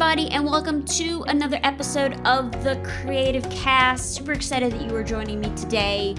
everybody, and welcome to another episode of the Creative Cast. Super excited that you are joining me today.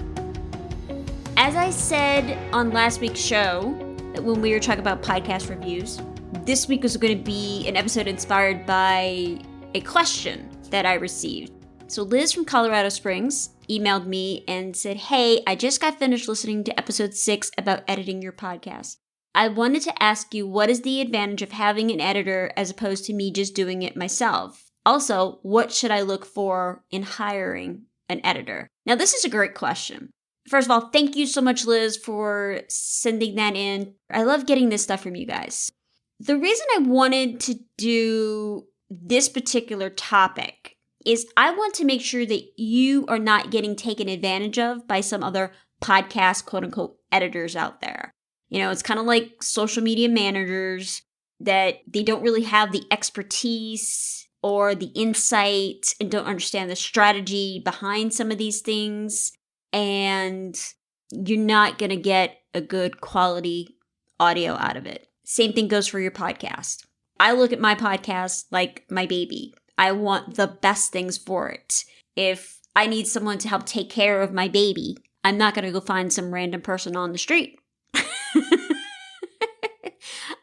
As I said on last week's show, that when we were talking about podcast reviews, this week was going to be an episode inspired by a question that I received. So Liz from Colorado Springs emailed me and said, "Hey, I just got finished listening to episode 6 about editing your podcast. I wanted to ask you, what is the advantage of having an editor as opposed to me just doing it myself? Also, what should I look for in hiring an editor?" Now, this is a great question. First of all, thank you so much, Liz, for sending that in. I love getting this stuff from you guys. The reason I wanted to do this particular topic is I want to make sure that you are not getting taken advantage of by some other podcast, quote unquote, editors out there. You know, it's kind of like social media managers that they don't really have the expertise or the insight and don't understand the strategy behind some of these things. And you're not going to get a good quality audio out of it. Same thing goes for your podcast. I look at my podcast like my baby. I want the best things for it. If I need someone to help take care of my baby, I'm not going to go find some random person on the street.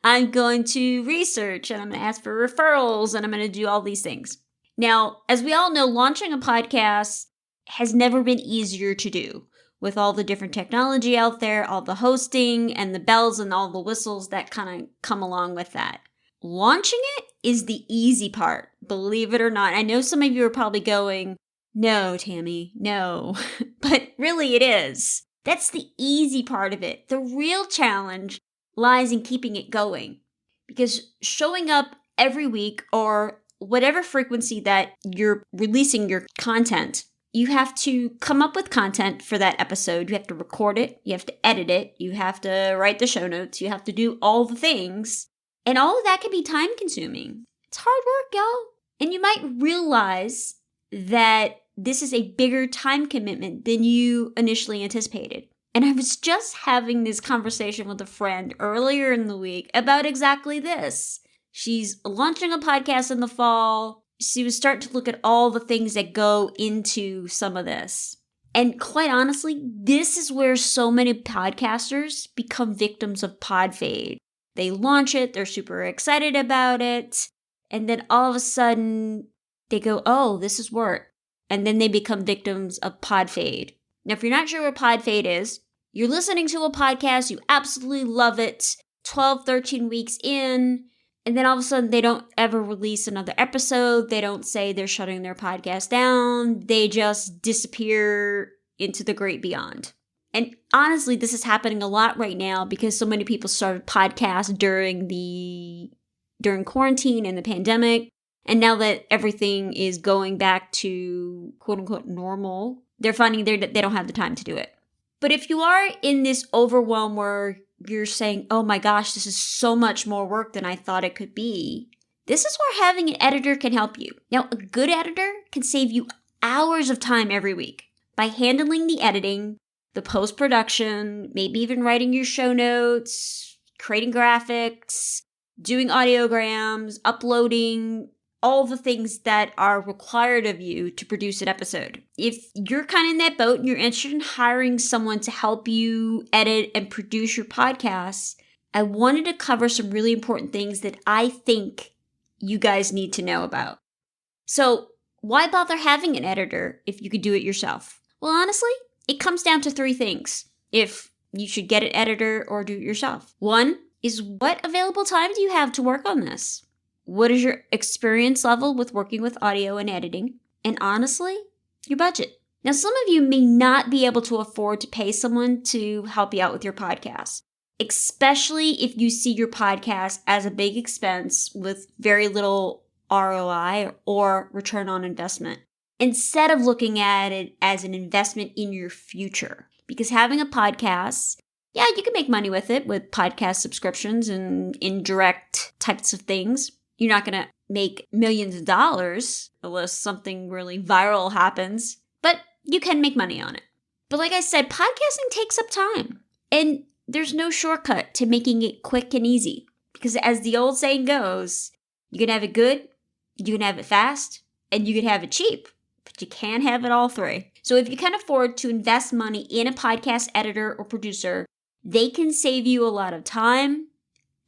I'm going to research and I'm going to ask for referrals and I'm going to do all these things. Now, as we all know, launching a podcast has never been easier to do with all the different technology out there, all the hosting and the bells and all the whistles that kind of come along with that. Launching it is the easy part, believe it or not. I know some of you are probably going, "No, Tammy, no," but really it is. That's the easy part of it. The real challenge lies in keeping it going, because showing up every week or whatever frequency that you're releasing your content, you have to come up with content for that episode. You have to record it. You have to edit it. You have to write the show notes. You have to do all the things. And all of that can be time consuming. It's hard work, y'all. And you might realize that this is a bigger time commitment than you initially anticipated. And I was just having this conversation with a friend earlier in the week about exactly this. She's launching a podcast in the fall. She was starting to look at all the things that go into some of this. And quite honestly, this is where so many podcasters become victims of Podfade. They launch it, they're super excited about it, and then all of a sudden they go, "Oh, this is work." And then they become victims of Podfade. Now, if you're not sure what Podfade is, you're listening to a podcast, you absolutely love it, 12, 13 weeks in, and then all of a sudden they don't ever release another episode. They don't say they're shutting their podcast down. They just disappear into the great beyond. And honestly, this is happening a lot right now because so many people started podcasts during quarantine and the pandemic. And now that everything is going back to quote unquote normal, they're finding they don't have the time to do it. But if you are in this overwhelm where you're saying, "Oh my gosh, this is so much more work than I thought it could be," this is where having an editor can help you. Now, a good editor can save you hours of time every week by handling the editing, the post-production, maybe even writing your show notes, creating graphics, doing audiograms, uploading, all the things that are required of you to produce an episode. If you're kind of in that boat and you're interested in hiring someone to help you edit and produce your podcasts, I wanted to cover some really important things that I think you guys need to know about. So, why bother having an editor if you could do it yourself? Well, honestly, it comes down to 3 things if you should get an editor or do it yourself. 1 is, what available time do you have to work on this? What is your experience level with working with audio and editing? And honestly, your budget. Now, some of you may not be able to afford to pay someone to help you out with your podcast, especially if you see your podcast as a big expense with very little ROI or return on investment, instead of looking at it as an investment in your future. Because having a podcast, yeah, you can make money with it with podcast subscriptions and indirect types of things. You're not going to make millions of dollars unless something really viral happens, but you can make money on it. But like I said, podcasting takes up time, and there's no shortcut to making it quick and easy, because as the old saying goes, you can have it good, You can have it fast and you can have it cheap, but you can't have it all three. So if you can afford to invest money in a podcast editor or producer, they can save you a lot of time,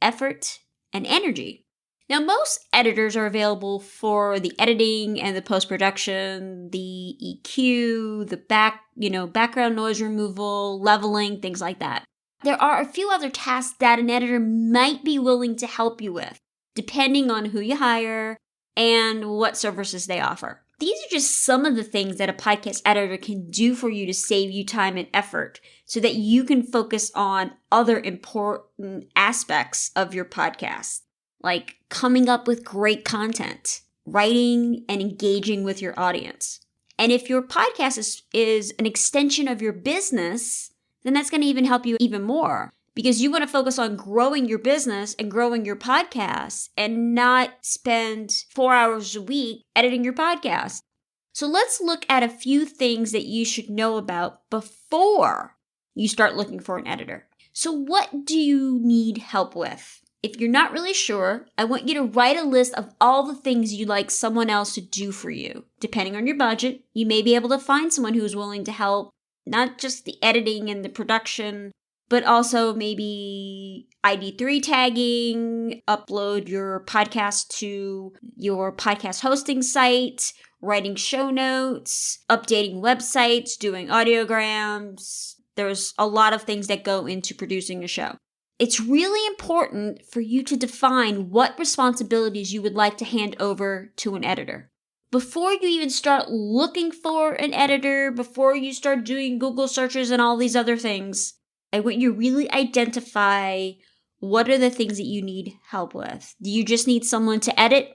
effort, and energy. Now, most editors are available for the editing and the post-production, the EQ, the background noise removal, leveling, things like that. There are a few other tasks that an editor might be willing to help you with, depending on who you hire and what services they offer. These are just some of the things that a podcast editor can do for you to save you time and effort so that you can focus on other important aspects of your podcast, like coming up with great content, writing, and engaging with your audience. And if your podcast is an extension of your business, then that's going to even help you even more, because you want to focus on growing your business and growing your podcast and not spend 4 hours a week editing your podcast. So let's look at a few things that you should know about before you start looking for an editor. So what do you need help with? If you're not really sure, I want you to write a list of all the things you'd like someone else to do for you. Depending on your budget, you may be able to find someone who's willing to help, not just the editing and the production, but also maybe ID3 tagging, upload your podcast to your podcast hosting site, writing show notes, updating websites, doing audiograms. There's a lot of things that go into producing a show. It's really important for you to define what responsibilities you would like to hand over to an editor. Before you even start looking for an editor, before you start doing Google searches and all these other things, I want you to really identify what are the things that you need help with. Do you just need someone to edit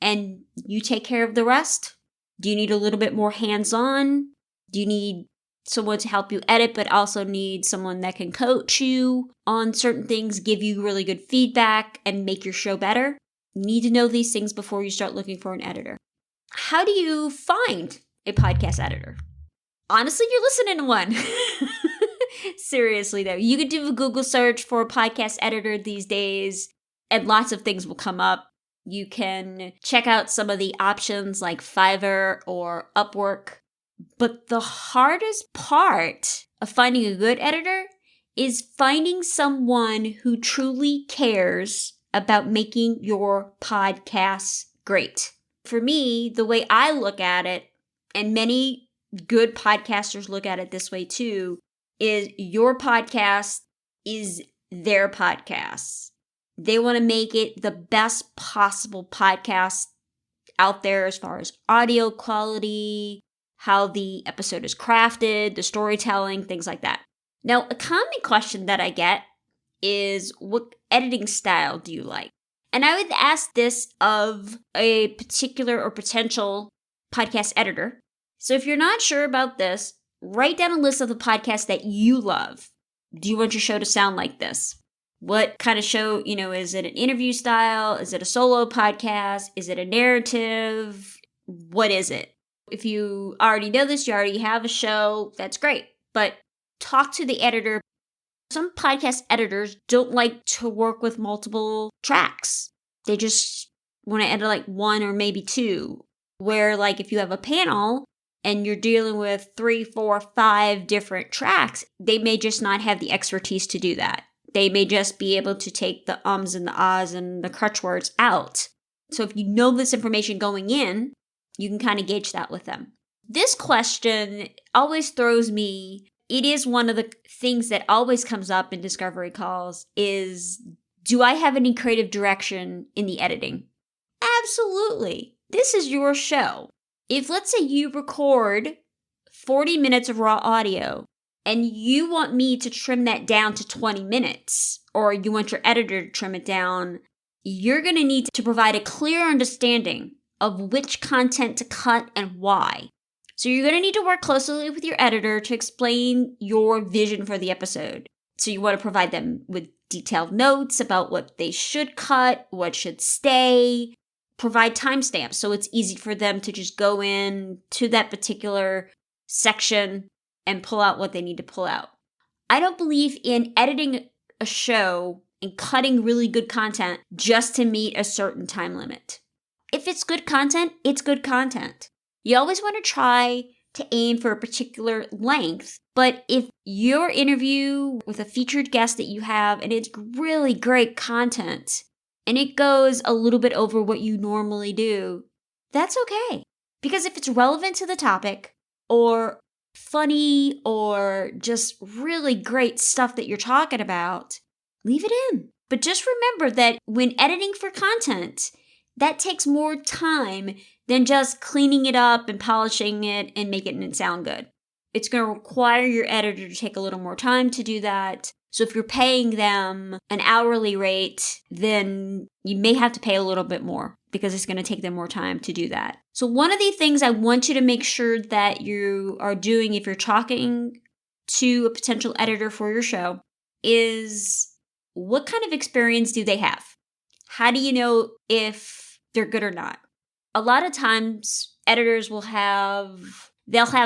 and you take care of the rest? Do you need a little bit more hands-on? Do you need someone to help you edit, but also need someone that can coach you on certain things, give you really good feedback, and make your show better? You need to know these things before you start looking for an editor. How do you find a podcast editor? Honestly, you're listening to one. Seriously, though, you could do a Google search for a podcast editor these days, and lots of things will come up. You can check out some of the options like Fiverr or Upwork. But the hardest part of finding a good editor is finding someone who truly cares about making your podcast great. For me, the way I look at it, and many good podcasters look at it this way too, is your podcast is their podcast. They want to make it the best possible podcast out there as far as audio quality, how the episode is crafted, the storytelling, things like that. Now, a common question that I get is, what editing style do you like? And I would ask this of a particular or potential podcast editor. So if you're not sure about this, write down a list of the podcasts that you love. Do you want your show to sound like this? What kind of show, is it an interview style? Is it a solo podcast? Is it a narrative? What is it? If you already know this, you already have a show, that's great. But talk to the editor. Some podcast editors don't like to work with multiple tracks. They just want to edit like one or maybe two. Where like if you have a panel and you're dealing with 3, 4, 5 different tracks, they may just not have the expertise to do that. They may just be able to take the ums and the ahs and the crutch words out. So if you know this information going in, you can kind of gauge that with them. This question always throws me. It is one of the things that always comes up in discovery calls is, do I have any creative direction in the editing? Absolutely. This is your show. If let's say you record 40 minutes of raw audio and you want me to trim that down to 20 minutes, or you want your editor to trim it down, you're going to need to provide a clear understanding of which content to cut and why. So you're going to need to work closely with your editor to explain your vision for the episode. So you want to provide them with detailed notes about what they should cut, what should stay, provide timestamps so it's easy for them to just go in to that particular section and pull out what they need to pull out. I don't believe in editing a show and cutting really good content just to meet a certain time limit. if it's good content, it's good content. You always want to try to aim for a particular length, but if your interview with a featured guest that you have and it's really great content and it goes a little bit over what you normally do, that's okay. Because if it's relevant to the topic or funny or just really great stuff that you're talking about, leave it in. But just remember that when editing for content, that takes more time than just cleaning it up and polishing it and making it sound good. It's going to require your editor to take a little more time to do that. So if you're paying them an hourly rate, then you may have to pay a little bit more because it's going to take them more time to do that. So one of the things I want you to make sure that you are doing if you're talking to a potential editor for your show is what kind of experience do they have? How do you know if they're good or not? A lot of times editors will have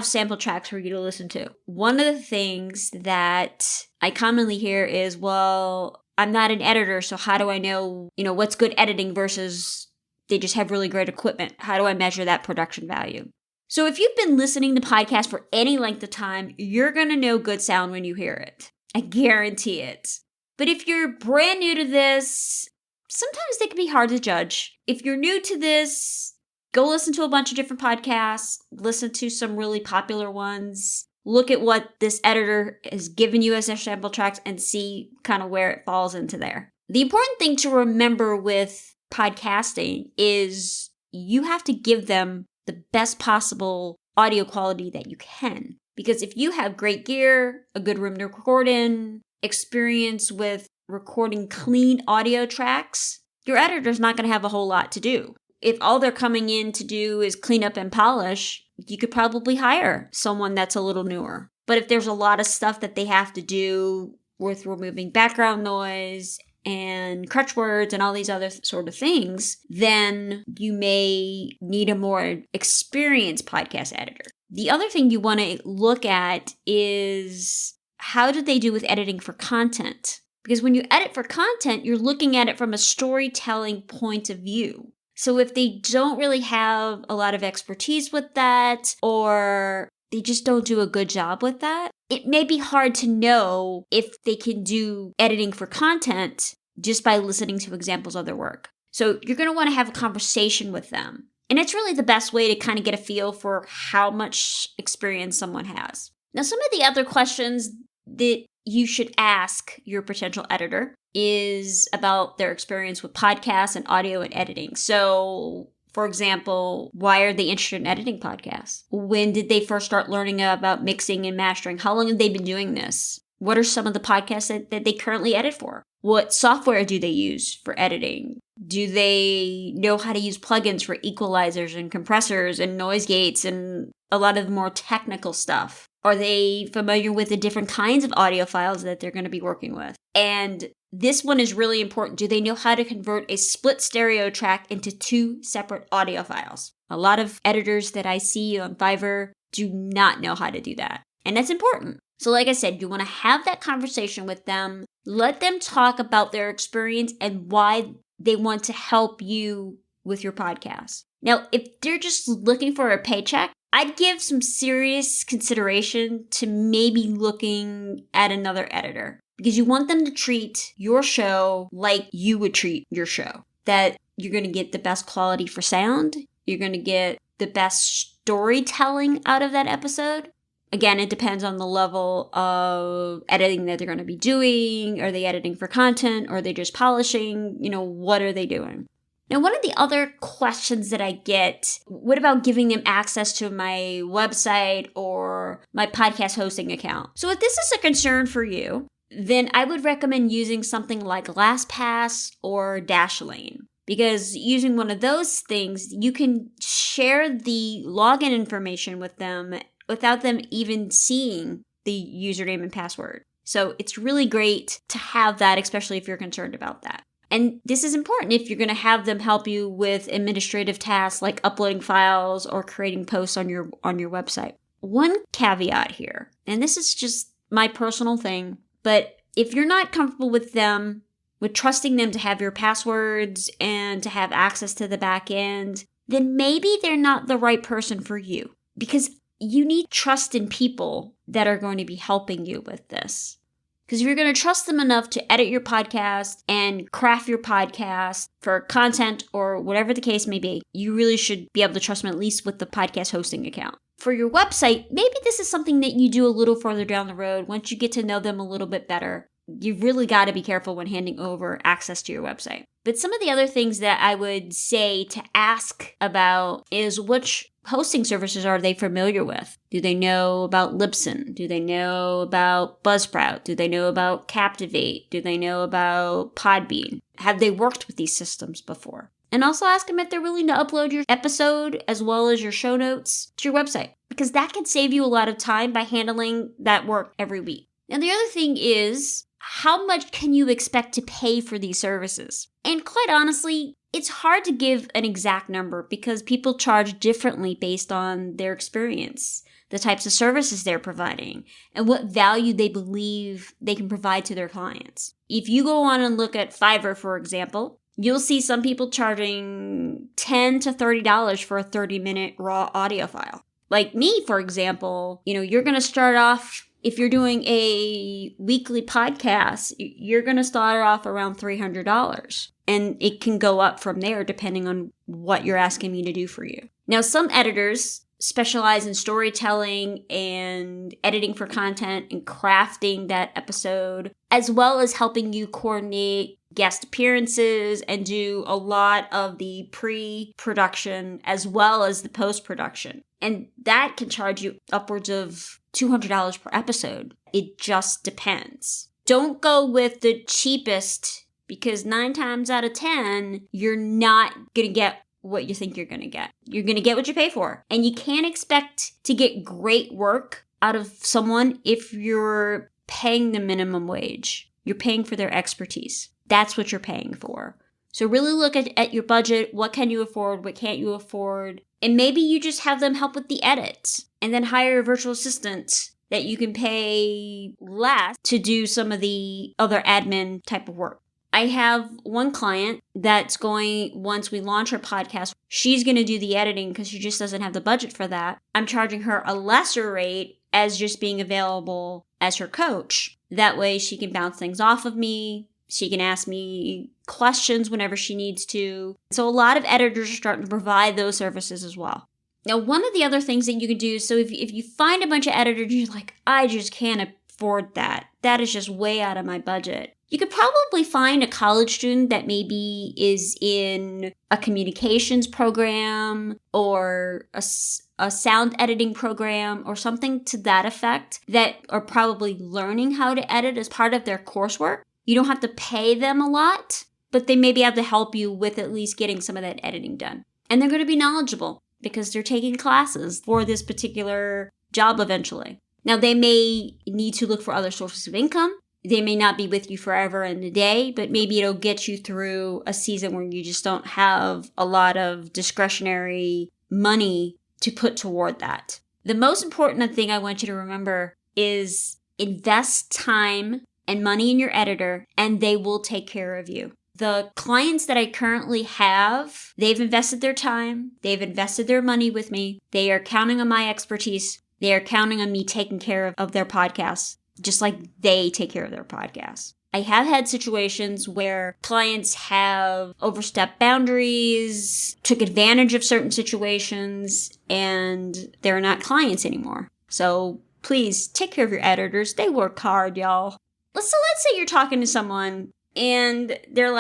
sample tracks for you to listen to. One of the things that I commonly hear is, well, I'm not an editor, so how do I know, what's good editing versus they just have really great equipment? How do I measure that production value? So if you've been listening to podcasts for any length of time, you're going to know good sound when you hear it. I guarantee it. But if you're brand new to this, sometimes they can be hard to judge. If you're new to this, go listen to a bunch of different podcasts, listen to some really popular ones, look at what this editor has given you as their sample tracks and see kind of where it falls into there. The important thing to remember with podcasting is you have to give them the best possible audio quality that you can. Because if you have great gear, a good room to record in, experience with recording clean audio tracks, your editor's not going to have a whole lot to do. If all they're coming in to do is clean up and polish, you could probably hire someone that's a little newer. But if there's a lot of stuff that they have to do with removing background noise and crutch words and all these other sort of things, then you may need a more experienced podcast editor. The other thing you want to look at is how do they do with editing for content? Because when you edit for content, you're looking at it from a storytelling point of view. So if they don't really have a lot of expertise with that, or they just don't do a good job with that, it may be hard to know if they can do editing for content just by listening to examples of their work. So you're going to want to have a conversation with them. And it's really the best way to kind of get a feel for how much experience someone has. Now, some of the other questions that you should ask your potential editor is about their experience with podcasts and audio and editing. So, for example, why are they interested in editing podcasts? When did they first start learning about mixing and mastering? How long have they been doing this? What are some of the podcasts that they currently edit for? What software do they use for editing? Do they know how to use plugins for equalizers and compressors and noise gates and a lot of the more technical stuff? Are they familiar with the different kinds of audio files that they're going to be working with? And this one is really important. Do they know how to convert a split stereo track into two separate audio files? A lot of editors that I see on Fiverr do not know how to do that. And that's important. So like I said, you want to have that conversation with them. Let them talk about their experience and why they want to help you with your podcast. Now, if they're just looking for a paycheck, I'd give some serious consideration to maybe looking at another editor because you want them to treat your show like you would treat your show. That you're going to get the best quality for sound. You're going to get the best storytelling out of that episode. Again, it depends on the level of editing that they're going to be doing. Are they editing for content? Or are they just polishing? What are they doing? Now, one of the other questions that I get, what about giving them access to my website or my podcast hosting account? So if this is a concern for you, then I would recommend using something like LastPass or Dashlane. Because using one of those things, you can share the login information with them without them even seeing the username and password. So it's really great to have that, especially if you're concerned about that. And this is important if you're going to have them help you with administrative tasks like uploading files or creating posts on your website. One caveat here, and this is just my personal thing, but if you're not comfortable with them with trusting them to have your passwords and to have access to the back end, then maybe they're not the right person for you, because you need trust in people that are going to be helping you with this. Because if you're going to trust them enough to edit your podcast and craft your podcast for content or whatever the case may be, you really should be able to trust them at least with the podcast hosting account. For your website, maybe this is something that you do a little further down the road once you get to know them a little bit better. You've really got to be careful when handing over access to your website. But some of the other things that I would say to ask about is which hosting services are they familiar with? Do they know about Libsyn? Do they know about Buzzsprout? Do they know about Captivate? Do they know about Podbean? Have they worked with these systems before? And also ask them if they're willing to upload your episode as well as your show notes to your website, because that can save you a lot of time by handling that work every week. Now, the other thing is, how much can you expect to pay for these services? And quite honestly, it's hard to give an exact number because people charge differently based on their experience, the types of services they're providing, and what value they believe they can provide to their clients. If you go on and look at Fiverr, for example, you'll see some people charging $10 to $30 for a 30-minute raw audio file. Like me, for example, you're going to start off, if you're doing a weekly podcast, you're going to start off around $300. And it can go up from there depending on what you're asking me to do for you. Now, some editors specialize in storytelling and editing for content and crafting that episode, as well as helping you coordinate guest appearances and do a lot of the pre-production as well as the post-production. And that can charge you upwards of $200 per episode. It just depends. Don't go with the cheapest, because 9 times out of 10, you're not going to get what you think you're going to get. You're going to get what you pay for. And you can't expect to get great work out of someone if you're paying the minimum wage. You're paying for their expertise. That's what you're paying for. So really look at your budget. What can you afford? What can't you afford? And maybe you just have them help with the edits and then hire a virtual assistant that you can pay less to do some of the other admin type of work. I have one client that's going, once we launch her podcast, she's going to do the editing because she just doesn't have the budget for that. I'm charging her a lesser rate as just being available as her coach. That way she can bounce things off of me. She can ask me questions whenever she needs to. So a lot of editors are starting to provide those services as well. Now, one of the other things that you can do, so if you find a bunch of editors, you're like, I just can't afford that. That is just way out of my budget. You could probably find a college student that maybe is in a communications program or a sound editing program or something to that effect that are probably learning how to edit as part of their coursework. You don't have to pay them a lot, but they may be able to help you with at least getting some of that editing done. And they're going to be knowledgeable because they're taking classes for this particular job eventually. Now, they may need to look for other sources of income. They may not be with you forever and a day, but maybe it'll get you through a season where you just don't have a lot of discretionary money to put toward that. The most important thing I want you to remember is invest time and money in your editor, and they will take care of you. The clients that I currently have, they've invested their time, they've invested their money with me, they are counting on my expertise, they are counting on me taking care of their podcasts, just like they take care of their podcasts. I have had situations where clients have overstepped boundaries, took advantage of certain situations, and they're not clients anymore. So please take care of your editors. They work hard, y'all. So let's say you're talking to someone and they're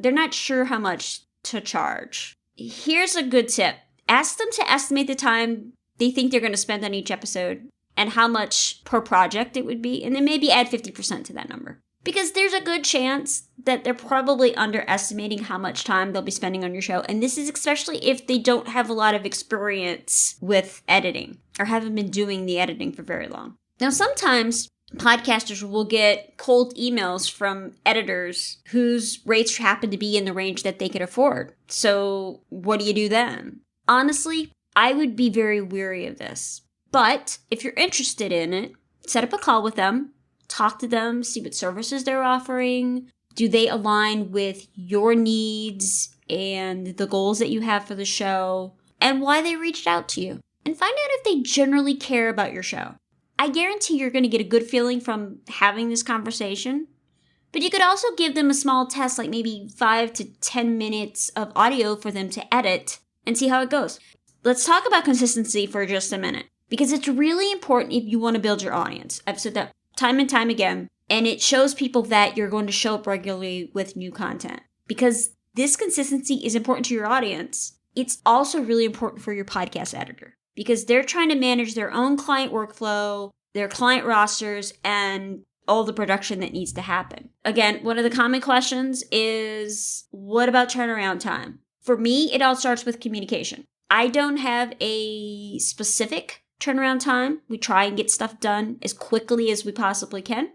not sure how much to charge. Here's a good tip. Ask them to estimate the time they think they're going to spend on each episode and how much per project it would be, and then maybe add 50% to that number. Because there's a good chance that they're probably underestimating how much time they'll be spending on your show. And this is especially if they don't have a lot of experience with editing or haven't been doing the editing for very long. Now, sometimes podcasters will get cold emails from editors whose rates happen to be in the range that they could afford. So what do you do then? Honestly, I would be very weary of this. But if you're interested in it, set up a call with them, talk to them, see what services they're offering, Do they align with your needs and the goals that you have for the show, and why they reached out to you? And find out if they generally care about your show. I guarantee you're going to get a good feeling from having this conversation. But you could also give them a small test, like maybe 5 to 10 minutes of audio for them to edit and see how it goes. Let's talk about consistency for just a minute, because it's really important if you want to build your audience. I've said that time and time again, and it shows people that you're going to show up regularly with new content. Because this consistency is important to your audience. It's also really important for your podcast editor, because they're trying to manage their own client workflow, their client rosters, and all the production that needs to happen. Again, one of the common questions is, what about turnaround time? For me, it all starts with communication. I don't have a specific turnaround time. We try and get stuff done as quickly as we possibly can.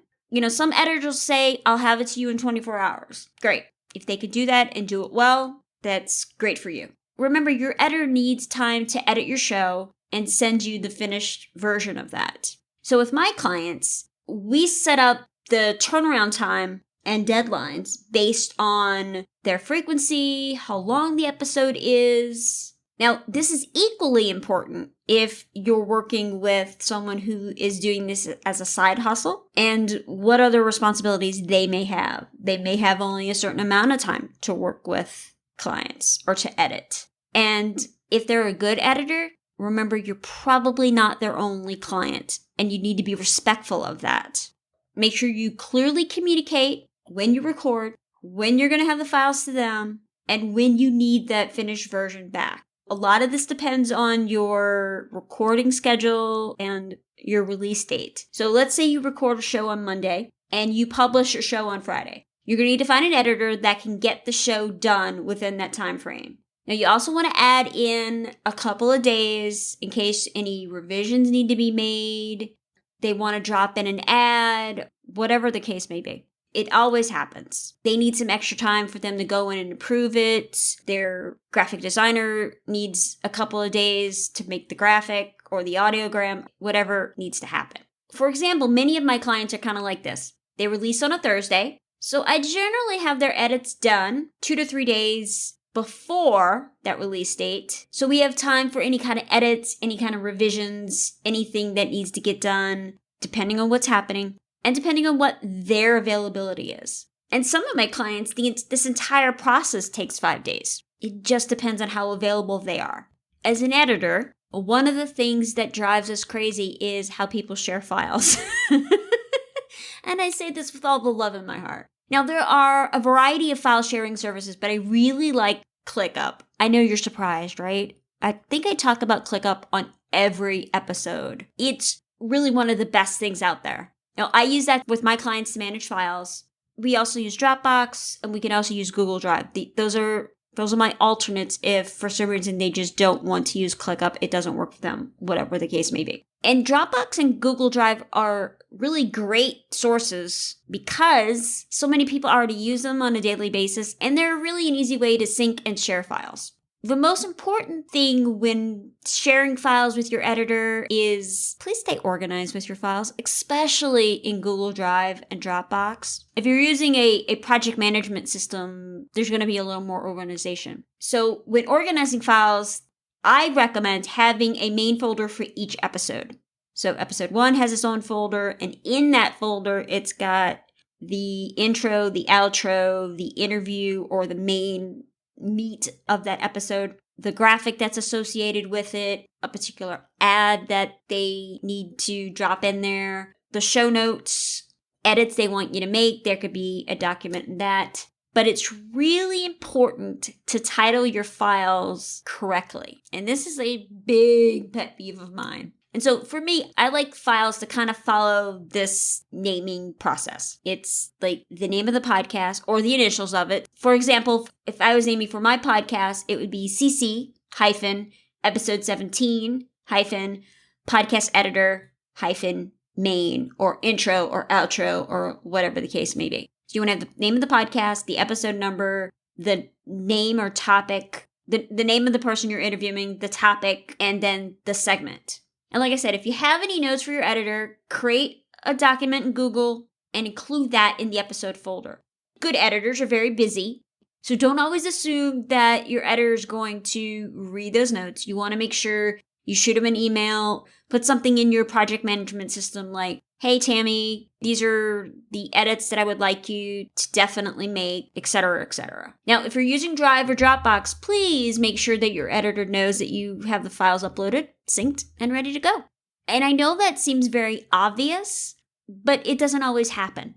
Some editors say, I'll have it to you in 24 hours. Great. If they could do that and do it well, that's great for you. Remember, your editor needs time to edit your show and send you the finished version of that. So with my clients, we set up the turnaround time and deadlines based on their frequency, how long the episode is. Now, this is equally important if you're working with someone who is doing this as a side hustle and what other responsibilities they may have. They may have only a certain amount of time to work with clients or to edit. And if they're a good editor, remember, you're probably not their only client, and you need to be respectful of that. Make sure you clearly communicate when you record, when you're going to have the files to them, and when you need that finished version back. A lot of this depends on your recording schedule and your release date. So let's say you record a show on Monday and you publish your show on Friday. You're going to need to find an editor that can get the show done within that time frame. Now, you also want to add in a couple of days in case any revisions need to be made. They want to drop in an ad, whatever the case may be. It always happens. They need some extra time for them to go in and approve it. Their graphic designer needs a couple of days to make the graphic or the audiogram, whatever needs to happen. For example, many of my clients are kind of like this. They release on a Thursday, so I generally have their edits done 2 to 3 days before that release date. So we have time for any kind of edits, any kind of revisions, anything that needs to get done, depending on what's happening and depending on what their availability is. And some of my clients, this entire process takes 5 days. It just depends on how available they are. As an editor, one of the things that drives us crazy is how people share files. And I say this with all the love in my heart. Now, there are a variety of file sharing services, but I really like ClickUp. I know you're surprised, right? I think I talk about ClickUp on every episode. It's really one of the best things out there. Now, I use that with my clients to manage files. We also use Dropbox, and we can also use Google Drive. Those are my alternates if for some reason they just don't want to use ClickUp. It doesn't work for them, whatever the case may be. And Dropbox and Google Drive are really great sources because so many people already use them on a daily basis, and they're really an easy way to sync and share files. The most important thing when sharing files with your editor is please stay organized with your files, especially in Google Drive and Dropbox. If you're using a project management system, there's going to be a little more organization. So when organizing files, I recommend having a main folder for each episode. So episode 1 has its own folder, and in that folder, it's got the intro, the outro, the interview, or the main meat of that episode, the graphic that's associated with it, a particular ad that they need to drop in there, the show notes, edits they want you to make. There could be a document in that. But it's really important to title your files correctly. And this is a big pet peeve of mine. And so for me, I like files to kind of follow this naming process. It's like the name of the podcast or the initials of it. For example, if I was naming for my podcast, it would be CC episode 17 podcast editor main or intro or outro or whatever the case may be. So you want to have the name of the podcast, the episode number, the name or topic, the name of the person you're interviewing, the topic, and then the segment. And like I said, if you have any notes for your editor, create a document in Google and include that in the episode folder. good editors are very busy. So don't always assume that your editor is going to read those notes. You want to make sure you shoot them an email, put something in your project management system like, hey, Tammy, these are the edits that I would like you to definitely make, etc., etc. Now, if you're using Drive or Dropbox, please make sure that your editor knows that you have the files uploaded, synced, and ready to go. And I know that seems very obvious, but it doesn't always happen.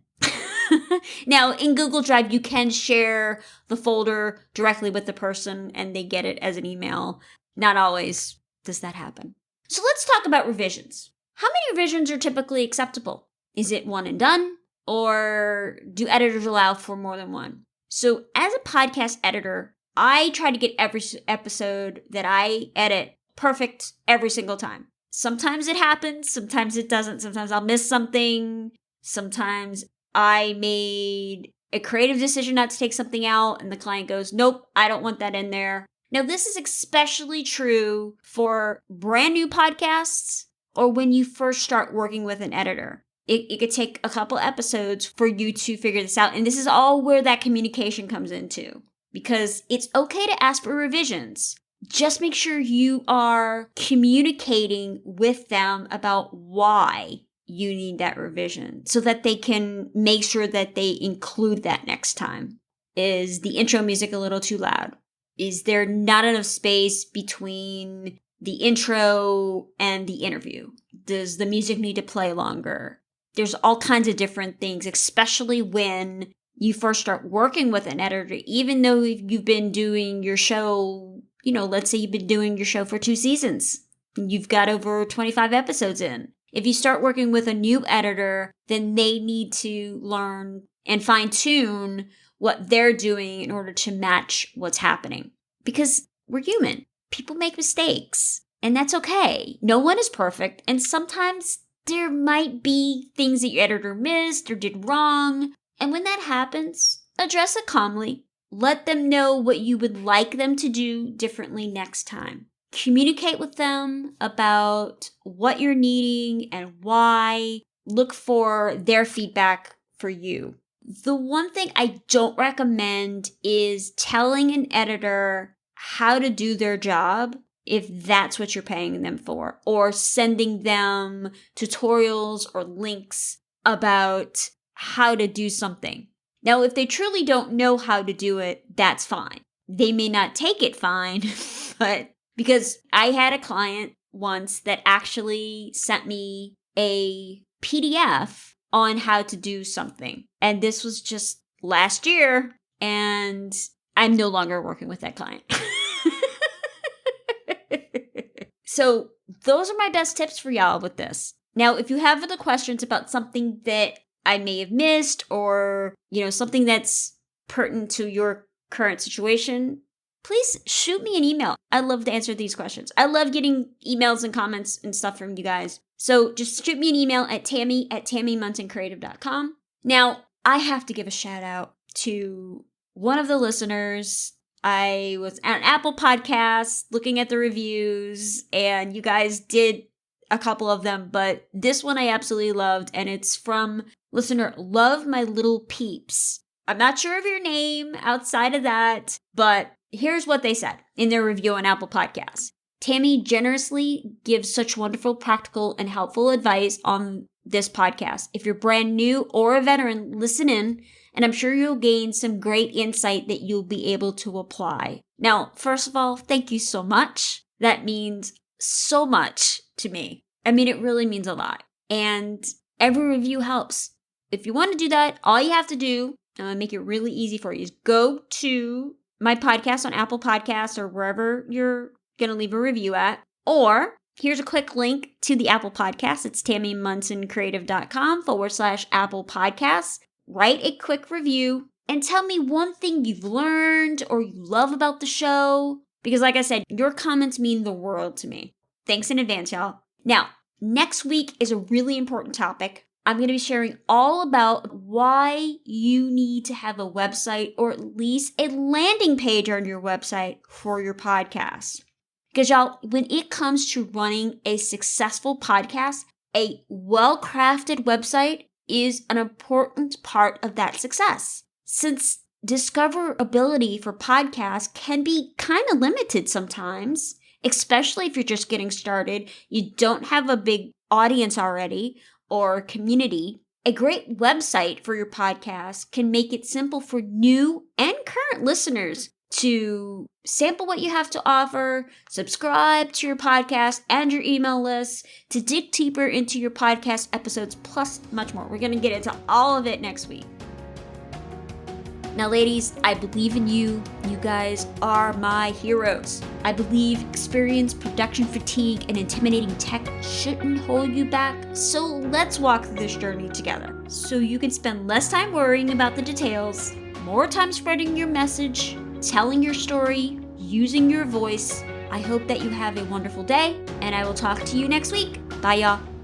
Now, in Google Drive, you can share the folder directly with the person and they get it as an email. Not always does that happen. So let's talk about revisions. How many revisions are typically acceptable? Is it one and done? Or do editors allow for more than one? So as a podcast editor, I try to get every episode that I edit perfect every single time. Sometimes it happens, sometimes it doesn't. Sometimes I'll miss something. Sometimes I made a creative decision not to take something out and the client goes, nope, I don't want that in there. Now, this is especially true for brand new podcasts or when you first start working with an editor. It could take a couple episodes for you to figure this out. And this is all where that communication comes into, because it's okay to ask for revisions. Just make sure you are communicating with them about why you need that revision so that they can make sure that they include that next time. Is the intro music a little too loud? Is there not enough space between the intro and the interview? Does the music need to play longer? There's all kinds of different things, especially when you first start working with an editor, even though you've been doing your show, let's say you've been doing your show for 2 seasons. You've got over 25 episodes in. If you start working with a new editor, then they need to learn and fine-tune what they're doing in order to match what's happening. Because we're human. People make mistakes, and that's okay. No one is perfect, and sometimes there might be things that your editor missed or did wrong. And when that happens, address it calmly. Let them know what you would like them to do differently next time. Communicate with them about what you're needing and why. Look for their feedback for you. The one thing I don't recommend is telling an editor how to do their job if that's what you're paying them for, or sending them tutorials or links about how to do something. Now, if they truly don't know how to do it, that's fine. They may not take it fine, but because I had a client once that actually sent me a PDF on how to do something. And this was just last year, and I'm no longer working with that client. So those are my best tips for y'all with this. Now, if you have other questions about something that I may have missed or, something that's pertinent to your current situation, please shoot me an email. I love to answer these questions. I love getting emails and comments and stuff from you guys. So just shoot me an email at tammy@tammymunsoncreative.com. Now, I have to give a shout out to one of the listeners. I was at Apple Podcasts looking at the reviews, and you guys did a couple of them, but this one I absolutely loved, and it's from listener Love My Little Peeps. I'm not sure of your name outside of that, but here's what they said in their review on Apple Podcasts. Tammy generously gives such wonderful, practical, and helpful advice on this podcast. If you're brand new or a veteran, listen in, and I'm sure you'll gain some great insight that you'll be able to apply. Now, first of all, thank you so much. That means so much to me. I mean, it really means a lot. And every review helps. If you want to do that, all you have to do, I'm going to make it really easy for you, is go to my podcast on Apple Podcasts or wherever you're going to leave a review at. Or here's a quick link to the Apple Podcast. It's tammymunsoncreative.com/Apple Podcasts. Write a quick review and tell me one thing you've learned or you love about the show. Because like I said, your comments mean the world to me. Thanks in advance, y'all. Now, next week is a really important topic. I'm going to be sharing all about why you need to have a website or at least a landing page on your website for your podcast. Because y'all, when it comes to running a successful podcast, a well-crafted website is an important part of that success. since discoverability for podcasts can be kind of limited sometimes, especially if you're just getting started, you don't have a big audience already or community. A great website for your podcast can make it simple for new and current listeners to sample what you have to offer, subscribe to your podcast and your email list, to dig deeper into your podcast episodes, plus much more. We're going to get into all of it next week. Now, ladies, I believe in you. You guys are my heroes. I believe experience, production fatigue, and intimidating tech shouldn't hold you back. So let's walk through this journey together so you can spend less time worrying about the details, more time spreading your message, telling your story, using your voice. I hope that you have a wonderful day, and I will talk to you next week. Bye, y'all.